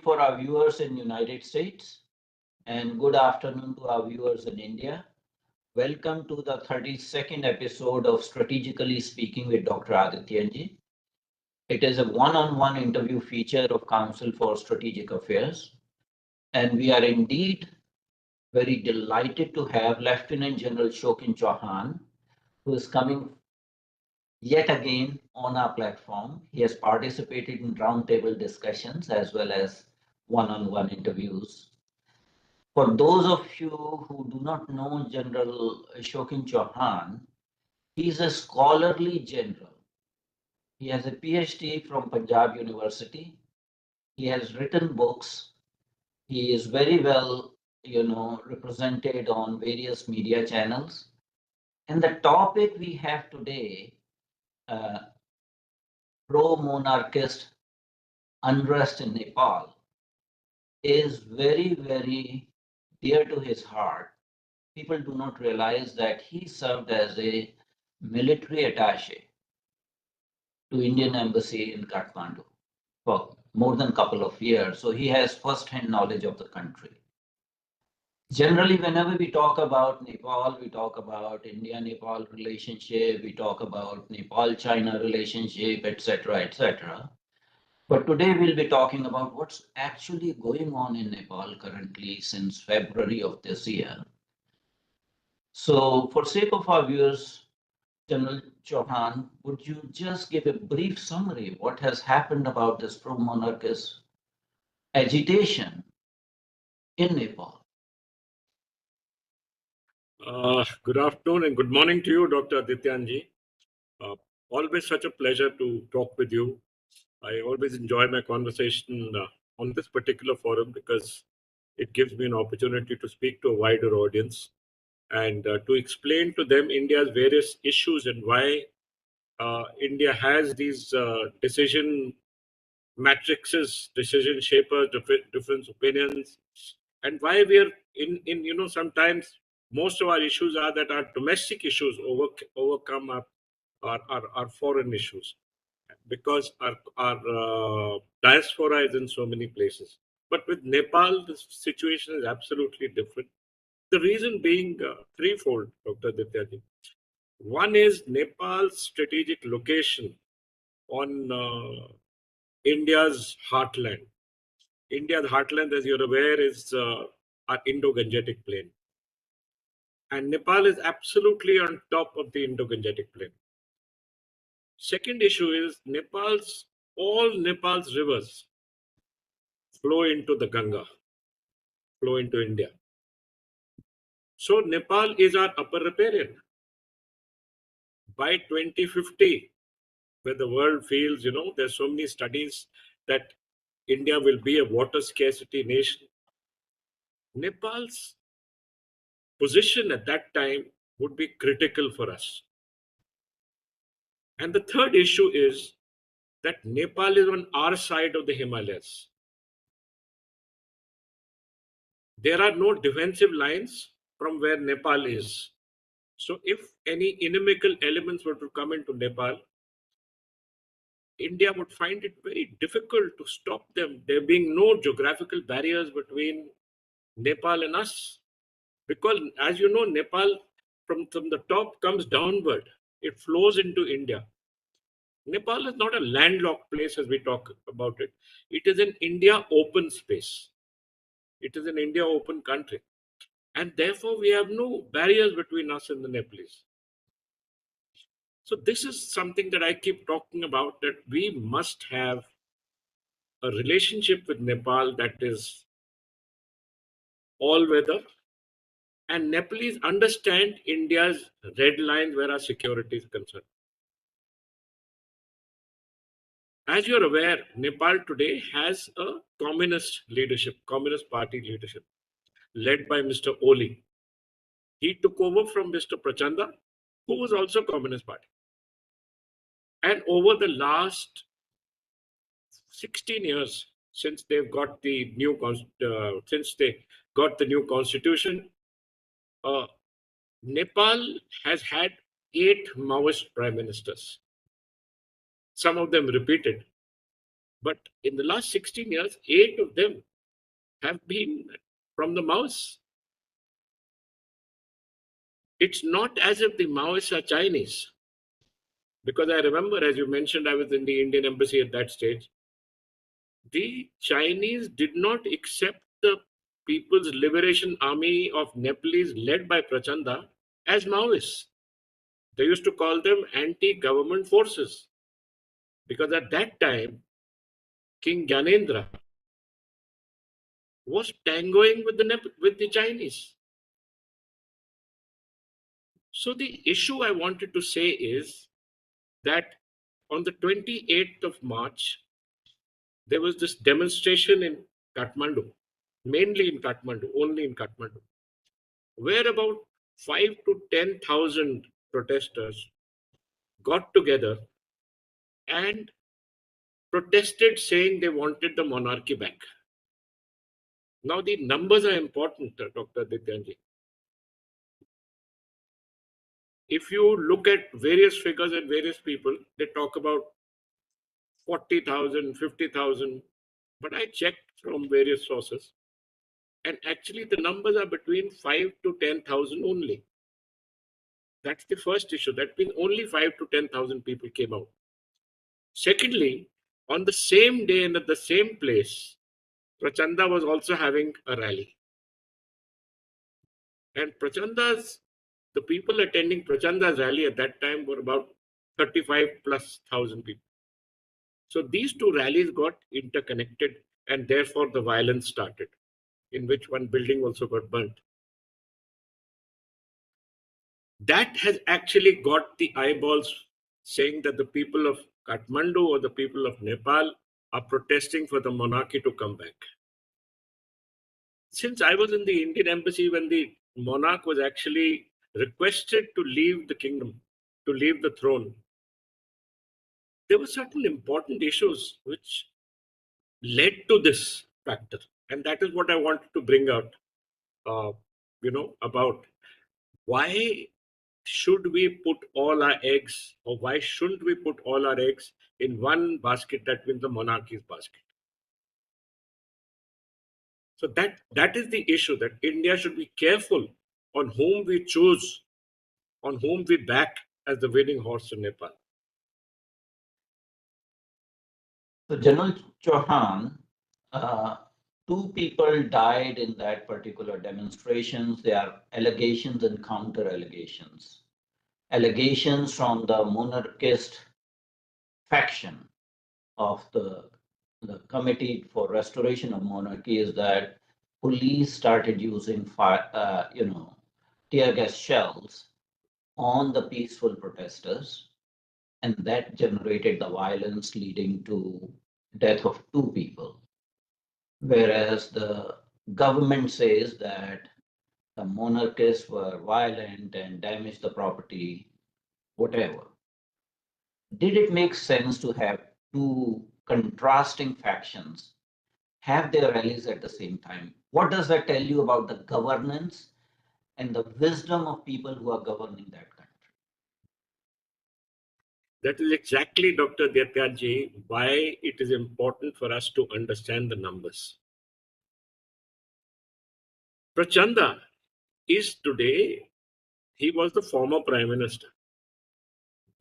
for our viewers in United States, and good afternoon to our viewers in India. Welcome to the 32nd episode of Strategically Speaking with Dr. Adityanjee. It is a one-on-one interview feature of Council for Strategic Affairs, and we are indeed very delighted to have Lt General Shokin Chauhan, who is coming yet again on our platform. He has participated in roundtable discussions as well as one-on-one interviews. For those of you who do not know General Shokin Chauhan, he is a scholarly general. He has a PhD from Punjab University. He has written books. He is very well, represented on various media channels. And the topic we have today, pro-monarchist unrest in Nepal, is very, very dear to his heart. People do not realize that he served as a military attaché to Indian embassy in Kathmandu for more than a couple of years. So he has first-hand knowledge of the country. Generally, whenever we talk about Nepal, we talk about India-Nepal relationship, we talk about Nepal-China relationship, etc., etc. But today we'll be talking about what's actually going on in Nepal currently since February of this year. So for sake of our viewers, General Chauhan, would you just give a brief summary of what has happened about this pro-monarchist agitation in Nepal? Good afternoon and good morning to you, Dr. Adityanjee. Always such a pleasure to talk with you. I always enjoy my conversation on this particular forum because it gives me an opportunity to speak to a wider audience and to explain to them India's various issues and why India has these decision matrices, decision shapers, different opinions, and why we are in sometimes most of our issues are that our domestic issues overcome our foreign issues because our diaspora is in so many places. But with Nepal, the situation is absolutely different. The reason being threefold, Dr. Adityanjee. One is Nepal's strategic location on India's heartland. India's heartland, as you're aware, is our Indo-Gangetic plain. And Nepal is absolutely on top of the Indo-Gangetic plain. Second issue is all Nepal's rivers flow into the Ganga, flow into India. So Nepal is our upper riparian. By 2050, where the world feels, there's so many studies that India will be a water scarcity nation. Nepal's position at that time would be critical for us. And the third issue is that Nepal is on our side of the Himalayas. There are no defensive lines from where Nepal is. So if any inimical elements were to come into Nepal, India would find it very difficult to stop them. There being no geographical barriers between Nepal and us. Because as you know, Nepal from the top comes downward. It flows into India. Nepal is not a landlocked place as we talk about it. It is an India open space. It is an India open country. And therefore, we have no barriers between us and the Nepalese. So this is something that I keep talking about, that we must have a relationship with Nepal that is all weather. And Nepalese understand India's red lines where our security is concerned. As you're aware, Nepal today has a communist leadership, Communist Party leadership, led by Mr. Oli. He took over from Mr. Prachanda, who was also Communist Party. And over the last 16 years, since they've got the new constitution, Nepal has had 8 Maoist prime ministers. Some of them repeated, But in the last 16 years, 8 of them have been from the Maoists. It's not as if the Maoists are Chinese. Because I remember, as you mentioned, I was in the Indian embassy at that stage. The Chinese did not accept the People's Liberation Army of Nepalese, led by Prachanda, as Maoists. They used to call them anti-government forces. Because at that time, King Gyanendra was tangoing with the Chinese. So the issue I wanted to say is that on the 28th of March, there was this demonstration in Kathmandu, mainly in Kathmandu, only in Kathmandu, where about 5 to 10,000 protesters got together and protested, saying they wanted the monarchy back. Now, the numbers are important, Dr. Adityanjee. If you look at various figures and various people, they talk about 40,000, 50,000. But I checked from various sources, and actually the numbers are between 5 to 10,000 only. That's the first issue. That means only 5 to 10,000 people came out. Secondly, on the same day and at the same place, Prachanda was also having a rally. And the people attending Prachanda's rally at that time were about 35 plus thousand people. So these two rallies got interconnected, and therefore the violence started, in which one building also got burnt. That has actually got the eyeballs saying that the people of Kathmandu or the people of Nepal are protesting for the monarchy to come back. Since I was in the Indian embassy when the monarch was actually requested to leave the kingdom, to leave the throne, there were certain important issues which led to this factor. And that is what I wanted to bring out, about why should we put all our eggs, or why shouldn't we put all our eggs in one basket, that means the monarchy's basket? So that is the issue, that India should be careful on whom we choose, on whom we back as the winning horse in Nepal. So General Chauhan, uh, two people died in that particular demonstrations. There are allegations and counter allegations. Allegations from the monarchist faction of the Committee for Restoration of Monarchy is that police started using tear gas shells on the peaceful protesters, and that generated the violence leading to death of two people. Whereas the government says that the monarchists were violent and damaged the property, whatever. Did it make sense to have two contrasting factions have their rallies at the same time? What does that tell you about the governance and the wisdom of people who are governing that country? That is exactly, Dr. Adityanjee, why it is important for us to understand the numbers. Prachanda is today, he was the former prime minister.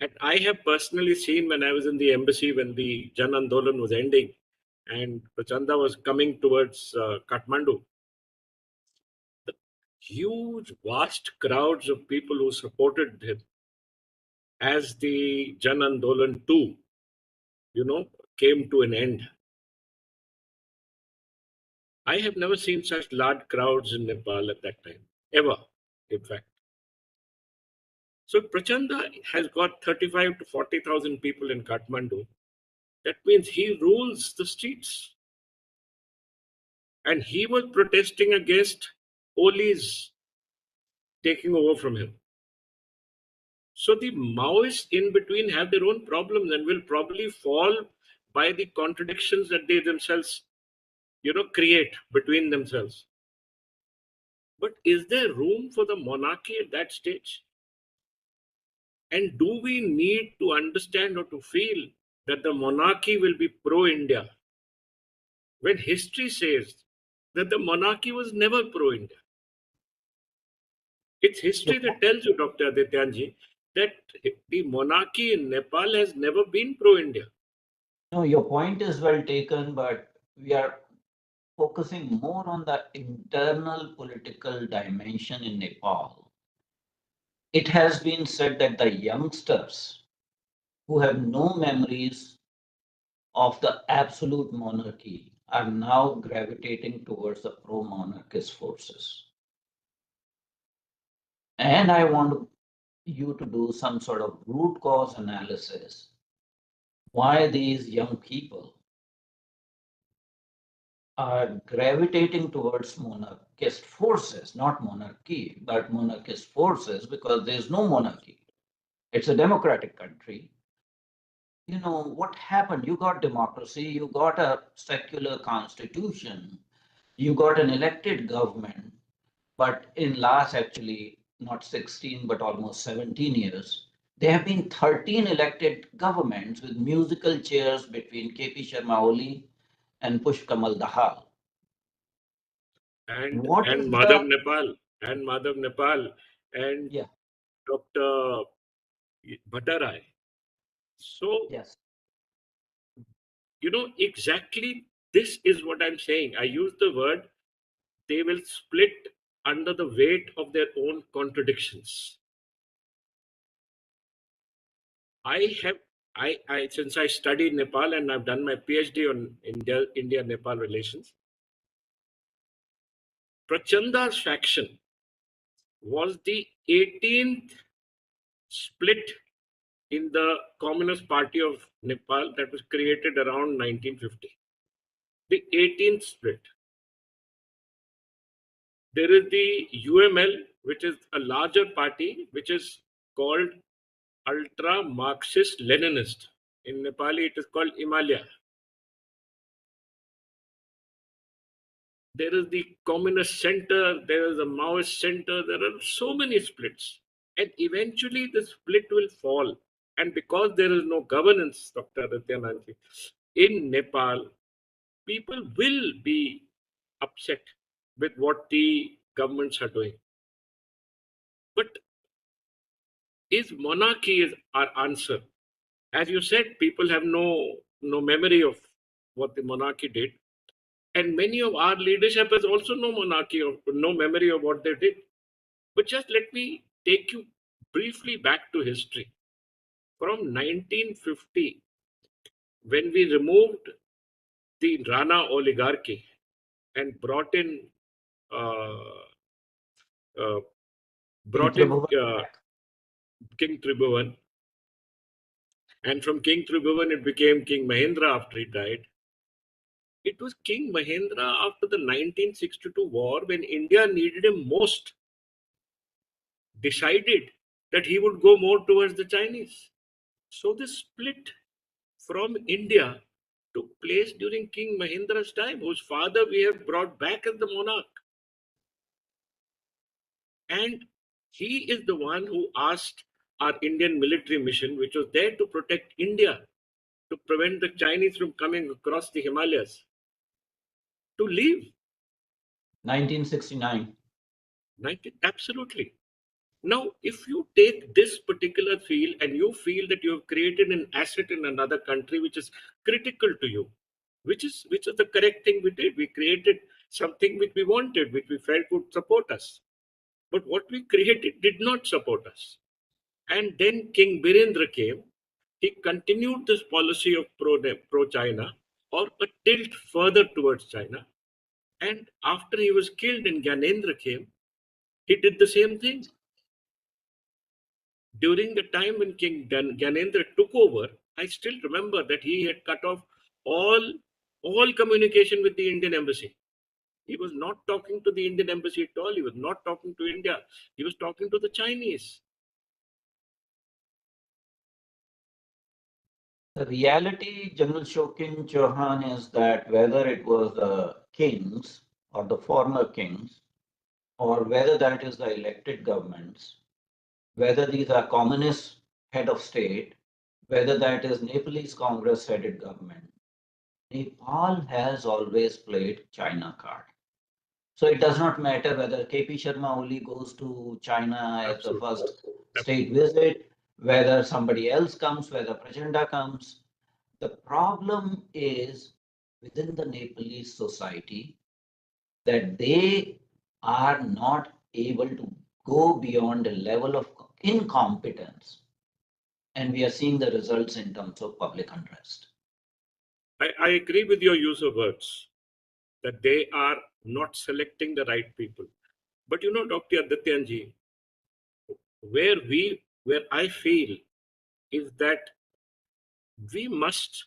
And I have personally seen, when I was in the embassy, when the Jan Andolan was ending and Prachanda was coming towards Kathmandu, the huge, vast crowds of people who supported him as the Jan Andolan 2, came to an end. I have never seen such large crowds in Nepal at that time, ever, in fact. So Prachanda has got 35 to 40,000 people in Kathmandu. That means he rules the streets. And he was protesting against Oli's taking over from him. So the Maoists in between have their own problems and will probably fall by the contradictions that they themselves, create between themselves. But is there room for the monarchy at that stage? And do we need to understand or to feel that the monarchy will be pro-India, when history says that the monarchy was never pro-India. It's history that tells you, Dr. Adityanjee, that the monarchy in Nepal has never been pro-India. No, your point is well taken, but we are focusing more on the internal political dimension in Nepal. It has been said that the youngsters who have no memories of the absolute monarchy are now gravitating towards the pro-monarchist forces. And I want you to do some sort of root cause analysis. Why these young people are gravitating towards monarchist forces, not monarchy, but monarchist forces, because there's no monarchy. It's a democratic country. You know, what happened? You got democracy, you got a secular constitution, you got an elected government, but in last actually not 16, but almost 17 years, there have been 13 elected governments with musical chairs between KP Sharma Oli and Pushkamal Dahal. And What and is Madhav the Nepal and Madhav Nepal and yeah, Dr. Bhattarai. So, yes. exactly this is what I'm saying. I use the word they will split under the weight of their own contradictions. I have I since I studied Nepal and I've done my PhD on India Nepal relations. Prachanda's faction was the 18th split in the Communist Party of Nepal that was created around 1950. The 18th split. There is the UML, which is a larger party, which is called Ultra Marxist Leninist. In Nepali, it is called Himalaya. There is the Communist Center, there is a Maoist Center, there are so many splits. And eventually, the split will fall. And because there is no governance, Dr. Adityananji, in Nepal, people will be upset with what the governments are doing. But is monarchy is our answer? As you said, people have no memory of what the monarchy did, and many of our leadership has also no memory of what they did. But just let me take you briefly back to history. From 1950, when we removed the Rana oligarchy and uh, uh, King brought in Tribhuvan back. King Tribhuvan, and from King Tribhuvan it became King Mahendra after he died. It was King Mahendra after the 1962 war, when India needed him most, decided that he would go more towards the Chinese. So this split from India took place during King Mahendra's time, whose father we have brought back as the monarch. And he is the one who asked our Indian military mission, which was there to protect India, to prevent the Chinese from coming across the Himalayas, to leave. 1969. Absolutely. Now, if you take this particular field and you feel that you have created an asset in another country which is critical to you, which is the correct thing we did. We created something which we wanted, which we felt would support us. But what we created did not support us. And then King Birendra came. He continued this policy of pro China, or a tilt further towards China. And after he was killed and Gyanendra came, he did the same thing. During the time when King Gyanendra took over, I still remember that he had cut off all all communication with the Indian embassy. He was not talking to the Indian embassy at all. He was not talking to India. He was talking to the Chinese. The reality, General Shokin Chauhan, is that whether it was the kings or the former kings, or whether that is the elected governments, whether these are communist head of state, whether that is Nepalese Congress-headed government, Nepal has always played China card. So it does not matter whether KP Sharma only goes to China as the Absolutely. first state Absolutely. visit, whether somebody else comes, whether Prachanda comes. The problem is within the Nepalese society that they are not able to go beyond a level of incompetence. And we are seeing the results in terms of public unrest. I agree with your use of words that they are not selecting the right people. But Dr. Adityanji, where I feel is that we must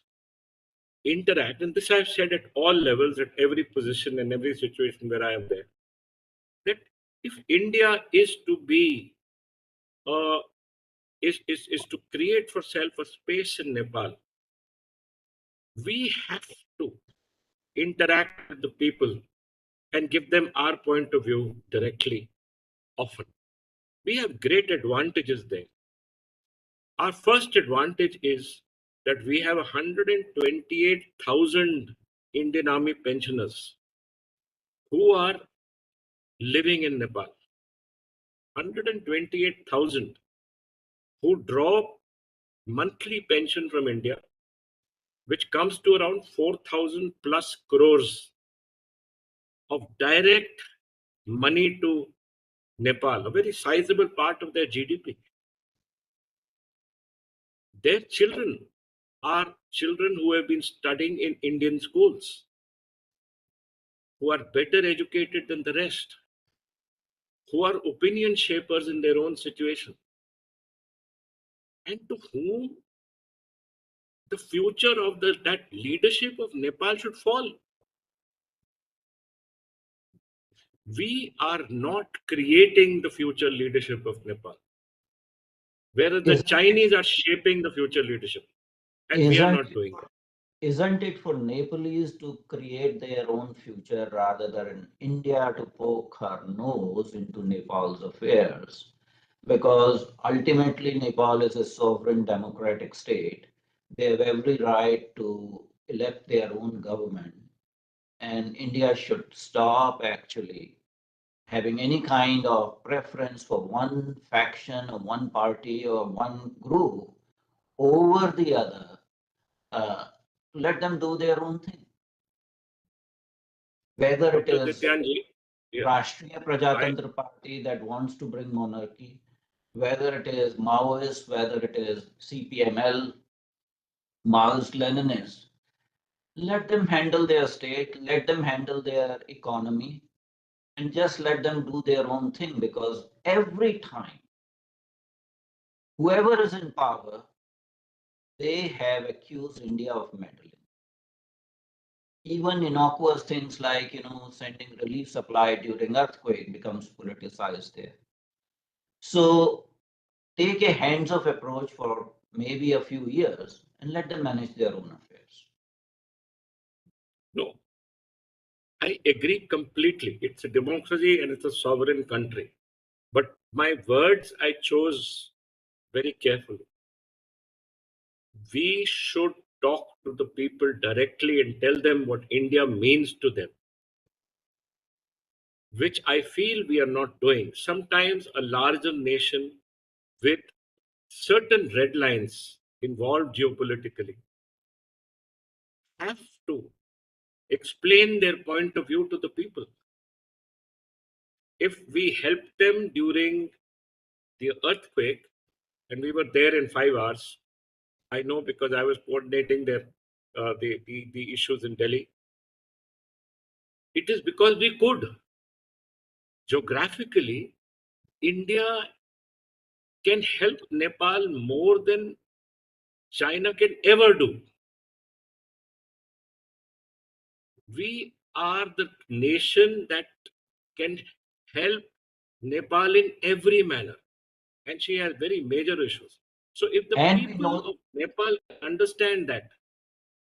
interact, and this I've said at all levels, at every position and every situation where I am there, that if India is to be uh, is to create for self a space in Nepal, we have to interact with the people and give them our point of view directly, often. We have great advantages there. Our first advantage is that we have 128,000 Indian Army pensioners who are living in Nepal. 128,000 who draw monthly pension from India, which comes to around 4,000 plus crores of direct money to Nepal, a very sizable part of their GDP. Their children are children who have been studying in Indian schools, who are better educated than the rest, who are opinion shapers in their own situation, and to whom the future of that leadership of Nepal should fall. We are not creating the future leadership of Nepal, whereas the Isn't it, Chinese are shaping the future leadership, and we are isn't not it, doing that. isn't it for Nepalese to create their own future rather than India to poke her nose into Nepal's affairs? Because ultimately, Nepal is a sovereign democratic state. They have every right to elect their own government. And India should stop actually having any kind of preference for one faction or one party or one group over the other. Uh, Let them do their own thing. Whether it Dr. is Dityanji, yeah, Rashtriya I Prajatantra Party that wants to bring monarchy, whether it is Maoist, whether it is CPML, Marxist Leninist, let them handle their state, let them handle their economy, and just let them do their own thing because every time, whoever is in power, they have accused India of meddling. Even innocuous things like, sending relief supply during earthquake becomes politicized there. So take a hands-off approach for maybe a few years and let them manage their own affairs. no, I agree completely. It's a democracy and it's a sovereign country. But my words I chose very carefully. We should talk to the people directly and tell them what India means to them, which I feel we are not doing. Sometimes a larger nation with certain red lines involved geopolitically have to explain their point of view to the people. If we help them during the earthquake, and we were there in 5 hours, I know because I was coordinating the issues in Delhi. It is because we could. Geographically, India can help Nepal more than China can ever do. We are the nation that can help Nepal in every manner, and she has very major issues. So, if the And we people know of Nepal understand that,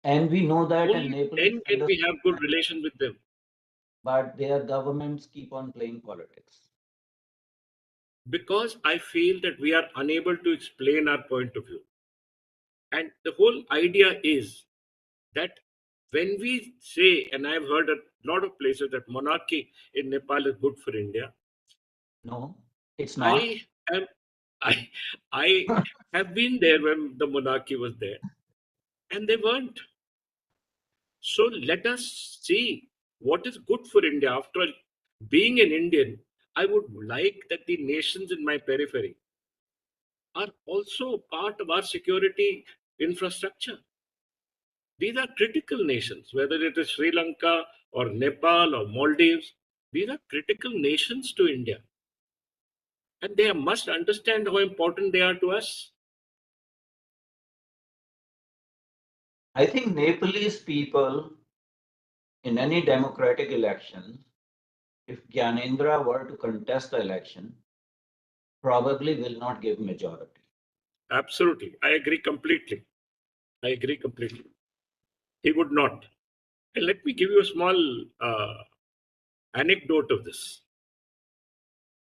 and we know that and only Nepalese then can we understand have good that, relation with them. but their governments keep on playing politics. Because I feel that we are unable to explain our point of view. And the whole idea is that when we say, and I've heard a lot of places that monarchy in Nepal is good for India, No, it's not. I am, I, I have been there when the monarchy was there, and they weren't. So let us see what is good for India. After all, being an Indian, I would like that the nations in my periphery are also part of our security infrastructure. These are critical nations, whether it is Sri Lanka or Nepal or Maldives. These are critical nations to India, and they must understand how important they are to us. I think Nepalese people in any democratic election, if Gyanendra were to contest the election, probably will not give majority. Absolutely. I agree completely. I agree completely. He would not. And let me give you a small anecdote of this.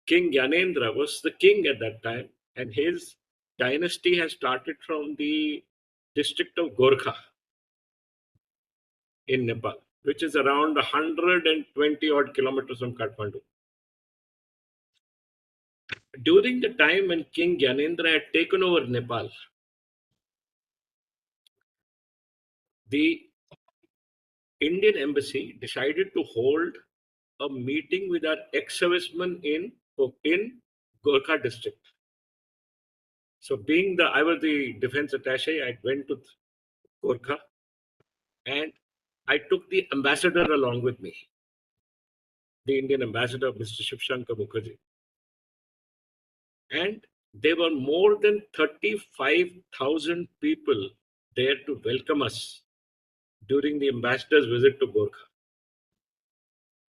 King Gyanendra was the king at that time, and his dynasty has started from the district of Gorkha in Nepal, which is around 120 odd kilometers from Kathmandu. During the time when King Gyanendra had taken over Nepal, the Indian embassy decided to hold a meeting with our ex-servicemen in Gorkha district. So, being I was the defense attaché, I went to Gorkha and I took the ambassador along with me, the Indian ambassador, Mr. Shivshankar Mukherjee. And there were more than 35,000 people there to welcome us during the ambassador's visit to Gorkha.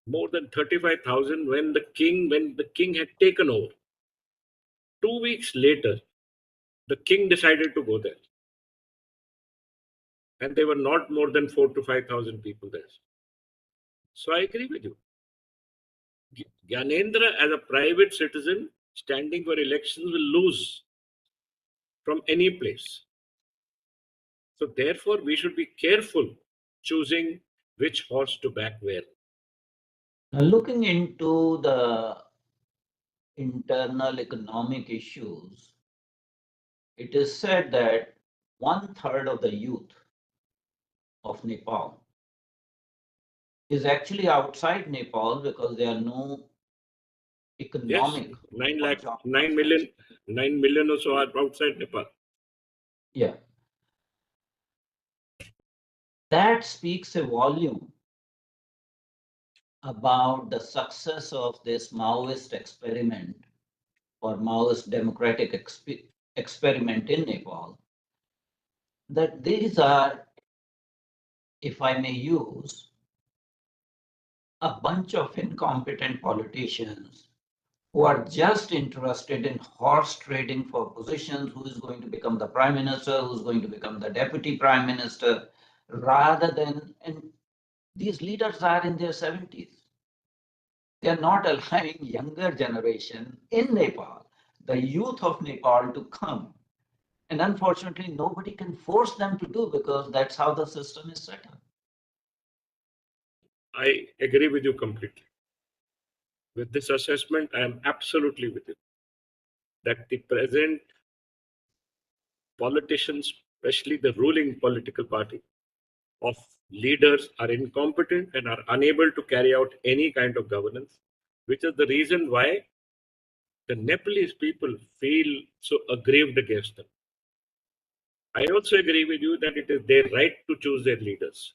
More than 35,000 when the king had taken over. 2 weeks later, the king decided to go there. And there were not more than 4 to 5,000 people there. So I agree with you. Gyanendra, as a private citizen standing for elections, will lose from any place. So therefore, we should be careful choosing which horse to back where. Now, looking into the internal economic issues, it is said that 1/3 of the youth of Nepal is actually outside Nepal because there are no Yes, economic 9 or lakh, job 9 million, prospects. 9 million or so are outside Nepal. Yeah, that speaks a volume about the success of this Maoist experiment or Maoist democratic experiment in Nepal. That these are, if I may use, a bunch of incompetent politicians who are just interested in horse trading for positions, who is going to become the prime minister, who's going to become the deputy prime minister, rather than, and these leaders are in their 70s. They are not allowing younger generation in Nepal, the youth of Nepal to come. And unfortunately, nobody can force them to do because that's how the system is set up. I agree with you completely. With this assessment, I am absolutely with you that the present politicians, especially the ruling political party of leaders, are incompetent and are unable to carry out any kind of governance, which is the reason why the Nepalese people feel so aggrieved against them. I also agree with you that it is their right to choose their leaders,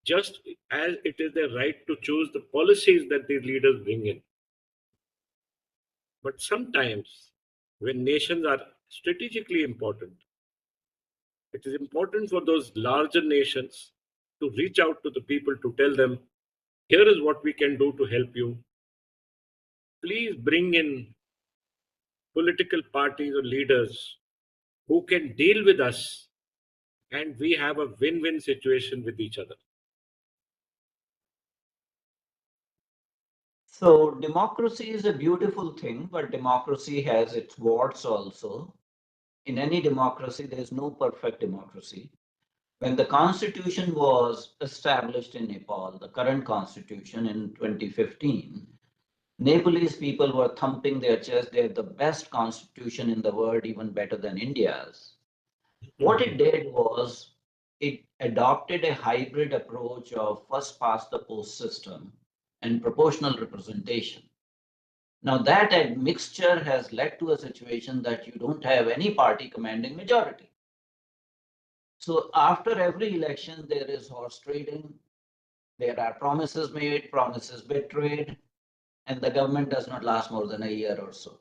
just as it is their right to choose the policies that these leaders bring in. But sometimes, when nations are strategically important, it is important for those larger nations to reach out to the people to tell them, here is what we can do to help you. Please bring in political parties or leaders who can deal with us and we have a win win situation with each other. So democracy is a beautiful thing, but democracy has its warts also. in any democracy, there is no perfect democracy. When the constitution was established in Nepal, the current constitution in 2015, Nepalese people were thumping their chest. They have the best constitution in the world, even better than India's. What it did was it adopted a hybrid approach of first past the post system and proportional representation. Now that mixture has led to a situation that you don't have any party commanding majority. So after every election, there is horse trading. There are promises made, promises betrayed, and the government does not last more than a year or so.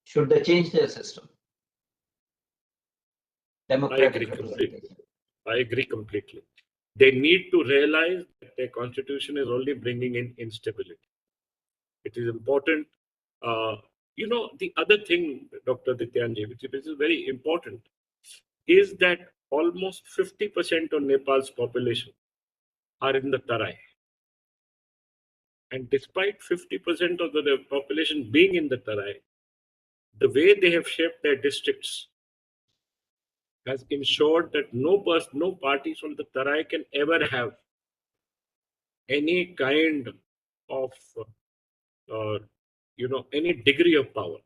Should they change their system? I agree Democratic completely. representation. I agree completely. They need to realize that their constitution is only bringing in instability. It is important. The other thing, Dr. Adityanjee, which is very important, is that almost 50% of Nepal's population are in the Tarai. And despite 50% of the population being in the Tarai, the way they have shaped their districts has ensured that no parties from the Tarai can ever have any kind of, uh, any degree of power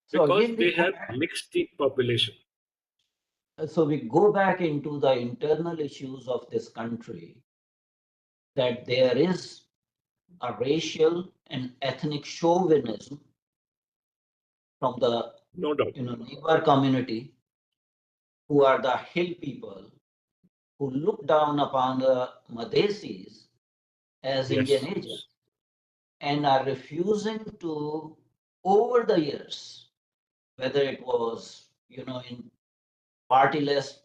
So because again, they have mixed population. we go back into the internal issues of this country, that there is a racial and ethnic chauvinism from the No doubt. neighbor community, who are the hill people, who look down upon the Madhesis as Indian Yes. agents and are refusing to, over the years, whether it was in partyless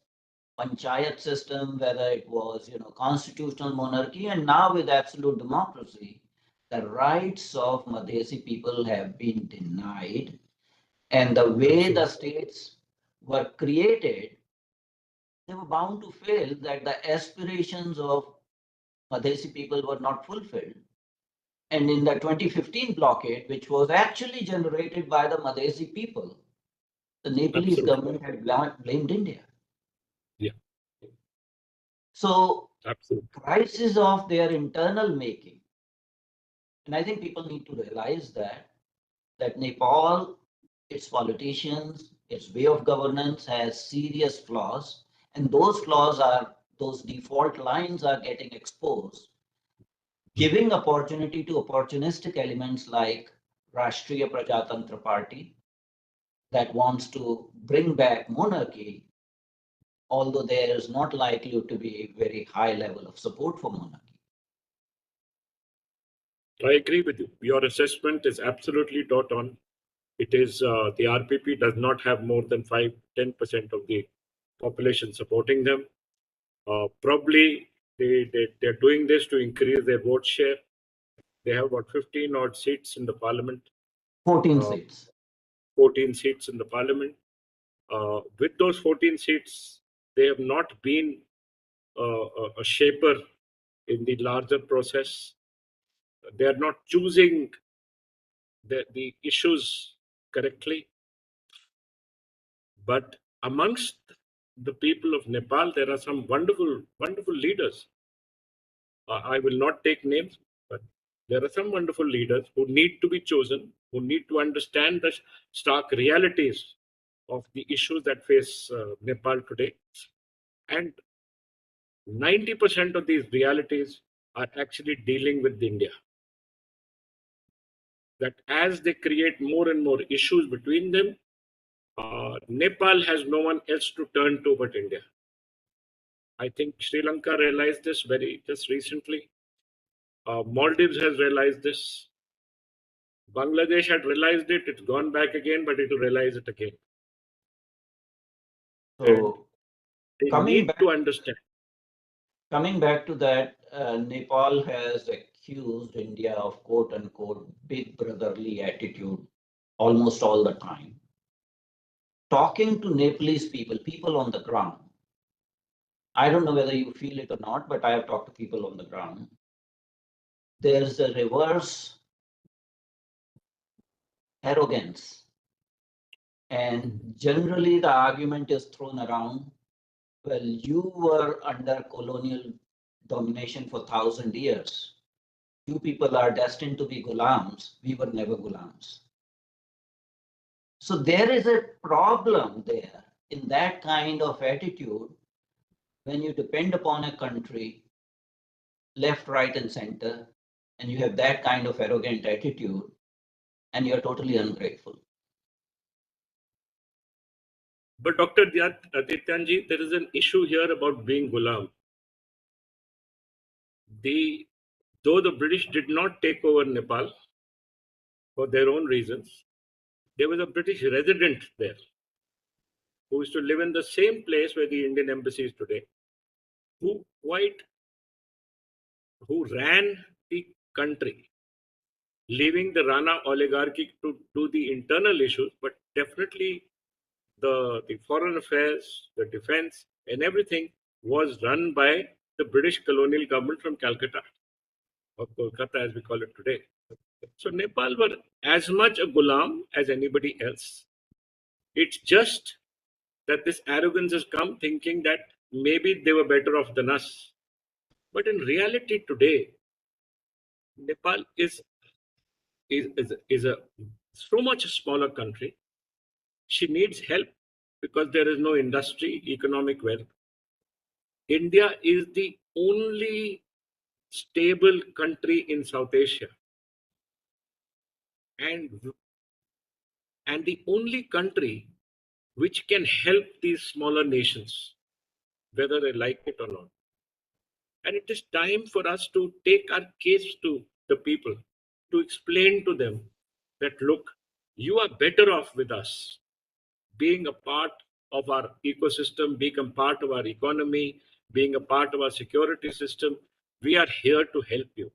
panchayat system, whether it was constitutional monarchy, and now with absolute democracy, the rights of Madhesi people have been denied, and the way the states were created, they were bound to fail. That the aspirations of Madhesi people were not fulfilled. And in the 2015 blockade, which was actually generated by the Madhesi people, the Nepalese Absolutely. government had blamed India. Yeah. So, Absolutely. crisis of their internal making. And I think people need to realize that Nepal, its politicians, its way of governance has serious flaws, and those default lines are getting exposed, giving opportunity to opportunistic elements like Rashtriya Prajatantra Party that wants to bring back monarchy, although there is not likely to be a very high level of support for monarchy. I agree with you. Your assessment is absolutely dot on. It is the RPP does not have more than 5-10% of the population supporting them. Probably they're doing this to increase their vote share. They have about 15 odd seats in the parliament, 14 uh, seats. 14 seats in the parliament. With those 14 seats, they have not been a shaper in the larger process. They are not choosing the issues correctly. But amongst the people of Nepal, there are some wonderful, wonderful leaders. I will not take names, but there are some wonderful leaders who need to be chosen, who need to understand the stark realities of the issues that face Nepal today. And 90% of these realities are actually dealing with India. That as they create more and more issues between them, Nepal has no one else to turn to but India. I think Sri Lanka realized this very just recently. Maldives has realized this. Bangladesh had realized it. It's gone back again, but it will realize it again. And So they coming need back, to understand. coming back to that, Nepal has accused India of quote unquote big brotherly attitude almost all the time. Talking to Nepalese people, people on the ground, I don't know whether you feel it or not, but I have talked to people on the ground. There's a reverse arrogance And generally the argument is thrown around, well, you were under colonial domination for 1,000 years. You people are destined to be gulams. We were never gulams. So there is a problem there in that kind of attitude when you depend upon a country, left, right, and center, and you have that kind of arrogant attitude, and you're totally ungrateful. But Dr. Adityanjee, there is an issue here about being Gulam. Though the British did not take over Nepal for their own reasons, there was a British resident there who used to live in the same place where the Indian embassy is today, who ran the country, leaving the Rana oligarchy to do the internal issues, but definitely the foreign affairs, the defense, and everything was run by the British colonial government from Calcutta, or Kolkata as we call it today. So Nepal were as much a gulam as anybody else. It's just that this arrogance has come thinking that maybe they were better off than us. But in reality today, Nepal is a so much smaller country. She needs help because there is no industry, economic wealth. India is the only stable country in South Asia, and the only country which can help these smaller nations, whether they like it or not. And it is time for us to take our case to the people, to explain to them that, look, you are better off with us, being a part of our ecosystem, being a part of our economy, being a part of our security system. We are here to help you.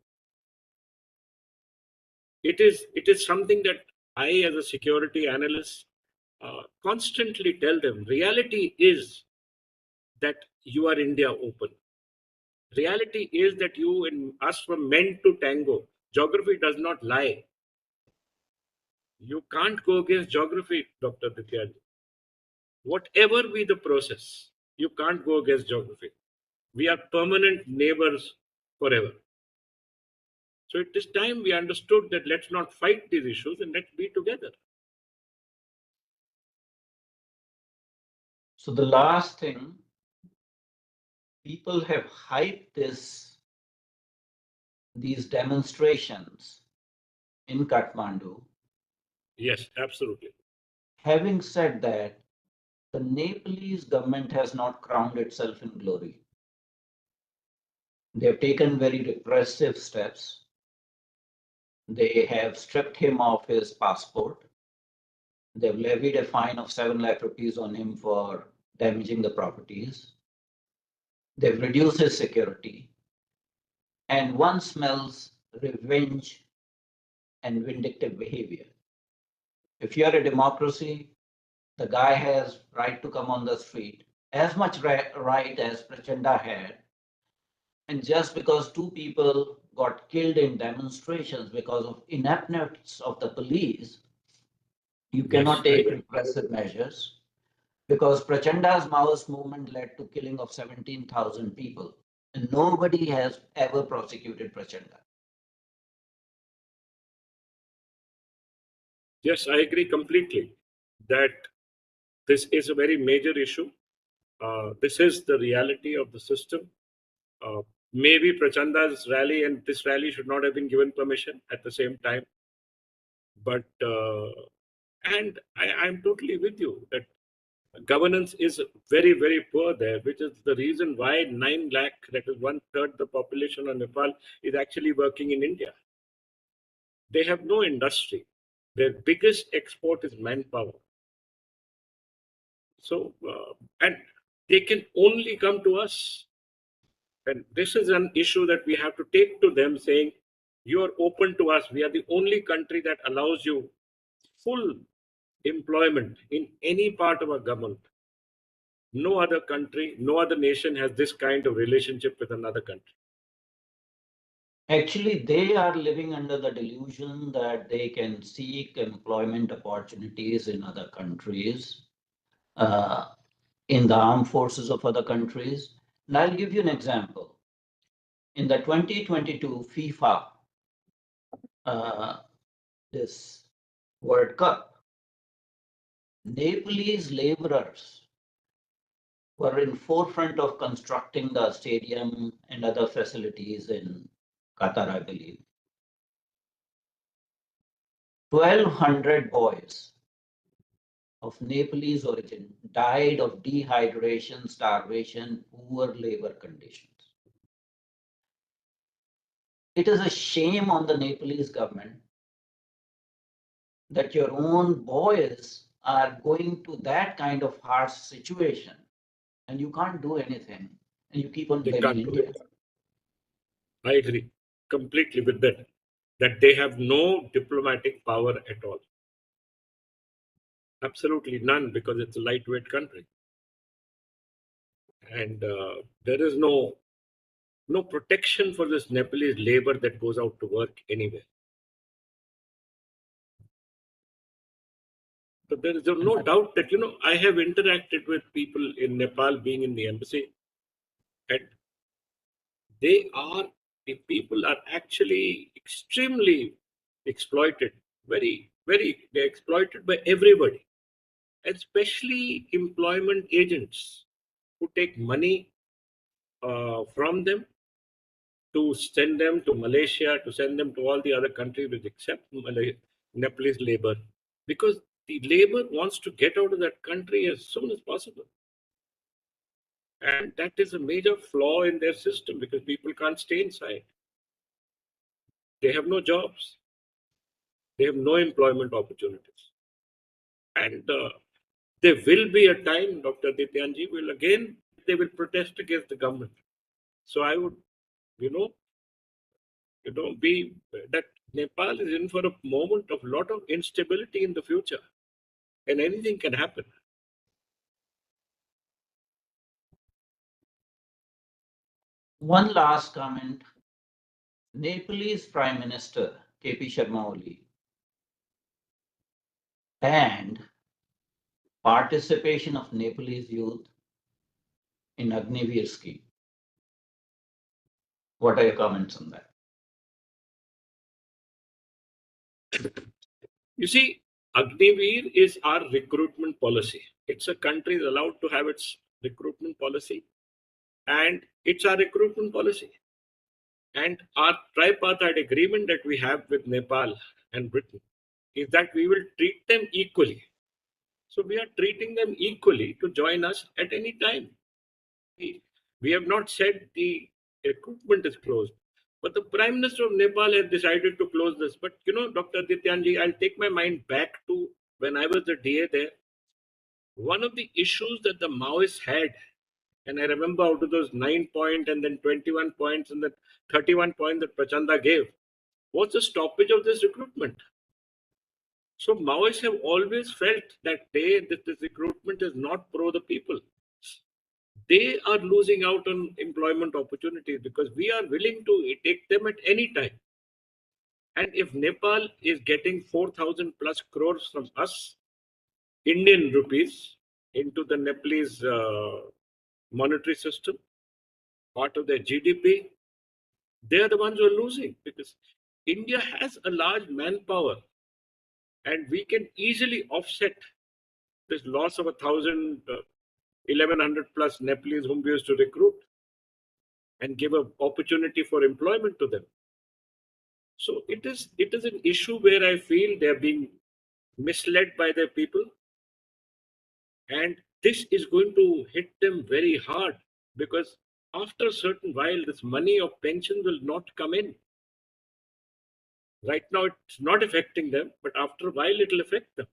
It is something that I, as a security analyst, constantly tell them. Reality is that you are India open. Reality is that you and us were meant to tango. Geography does not lie. You can't go against geography, Dr. Adityanjee. Whatever be the process, you can't go against geography. We are permanent neighbors forever. So it is time we understood that let's not fight these issues and let's be together. So the last thing, people have hyped these demonstrations in Kathmandu. Yes, absolutely. Having said that, the Nepalese government has not crowned itself in glory. They have taken very repressive steps. They have stripped him of his passport. They've levied a fine of 7 lakh rupees on him for damaging the properties. They've reduced his security. And one smells revenge and vindictive behavior. If you're a democracy, the guy has right to come on the street, as much right as Prachanda had. And just because 2 people got killed in demonstrations because of ineptness of the police, you cannot take repressive measures, because Prachanda's Maoist movement led to killing of 17,000 people. And nobody has ever prosecuted Prachanda. Yes, I agree completely that this is a very major issue. This is the reality of the system. Maybe Prachanda's rally and this rally should not have been given permission at the same time. But and I'm totally with you that governance is very, very poor there, which is the reason why 9 lakh, that is 1/3 the population of Nepal, is actually working in India. They have no industry. Their biggest export is manpower. So, and they can only come to us. And this is an issue that we have to take to them, saying, you are open to us. We are the only country that allows you full employment in any part of our government. No other country, no other nation has this kind of relationship with another country. Actually, they are living under the delusion that they can seek employment opportunities in other countries, uh, in the armed forces of other countries. And I'll give you an example. In the 2022 FIFA, uh, this World Cup, Nepalese laborers were in forefront of constructing the stadium and other facilities in Qatar, I believe. 1,200 boys of Nepalese origin died of dehydration, starvation, poor labor conditions. It is a shame on the Nepalese government that your own boys are going to that kind of harsh situation and you can't do anything and you keep on They blaming can't do India. it. I agree completely with that. That they have no diplomatic power at all. Absolutely none, because it's a lightweight country, and there is no protection for this Nepalese labor that goes out to work anywhere. But there is no doubt that I have interacted with people in Nepal, being in the embassy, and they are the people are actually extremely exploited. They're exploited by everybody, especially employment agents who take money from them to send them to Malaysia, to send them to all the other countries which accept Nepalese labor, because the labor wants to get out of that country as soon as possible. And that is a major flaw in their system, because people can't stay inside. They have no jobs, they have no employment opportunities. And there will be a time, Dr. Adityanjee, they will protest against the government. So I would, you know, be that Nepal is in for a moment of lot of instability in the future, and anything can happen. One last comment. Nepalese Prime Minister KP Sharma Oli banned participation of Nepalese youth in Agniveer scheme. What are your comments on that? You see, Agniveer is our recruitment policy. It's a country is allowed to have its recruitment policy, and it's our recruitment policy. And our tripartite agreement that we have with Nepal and Britain is that we will treat them equally. So we are treating them equally to join us at any time. We have not said the recruitment is closed, but the Prime Minister of Nepal has decided to close this. But Dr. Adityanjee, I'll take my mind back to when I was the DA there. One of the issues that the Maoists had, and I remember out of those 9 points and then 21 points and then 31 points that Prachanda gave, was the stoppage of this recruitment. So Maoists have always felt that this recruitment is not pro the people. They are losing out on employment opportunities because we are willing to take them at any time. And if Nepal is getting 4,000 plus crores from us, Indian rupees, into the Nepalese monetary system, part of their GDP, they are the ones who are losing, because India has a large manpower and we can easily offset this loss of 1,100 plus Nepalese whom we used to recruit and give an opportunity for employment to them. So it is an issue where I feel they are being misled by their people, and this is going to hit them very hard, because after a certain while this money of pension will not come in. Right now it's not affecting them, but after a while it will affect them.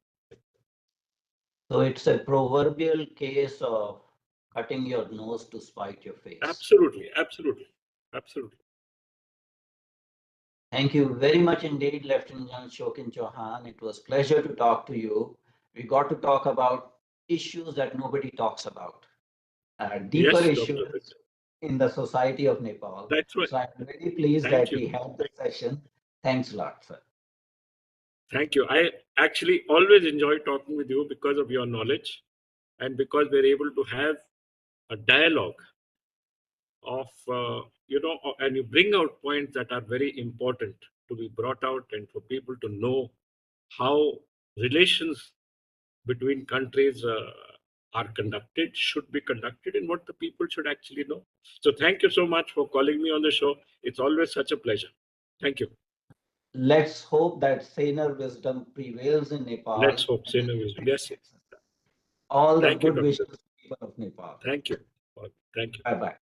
So it's a proverbial case of cutting your nose to spite your face. Absolutely. Thank you very much indeed, Lieutenant General Shokin Chauhan. It was a pleasure to talk to you. We got to talk about issues that nobody talks about, deeper Yes, issues, Dr. in the society of Nepal. That's right. So I'm very pleased Thank that you. we had this session. Thanks a lot, sir. Thank you. I actually always enjoy talking with you because of your knowledge and because we're able to have a dialogue of, and you bring out points that are very important to be brought out and for people to know how relations between countries are conducted, should be conducted, and what the people should actually know. So thank you so much for calling me on the show. It's always such a pleasure. Thank you. Let's hope that saner wisdom prevails in Let's Nepal. hope. Yes. All the Thank you, good Doctor. wishes to people of Nepal. Thank you. Thank you. Bye-bye.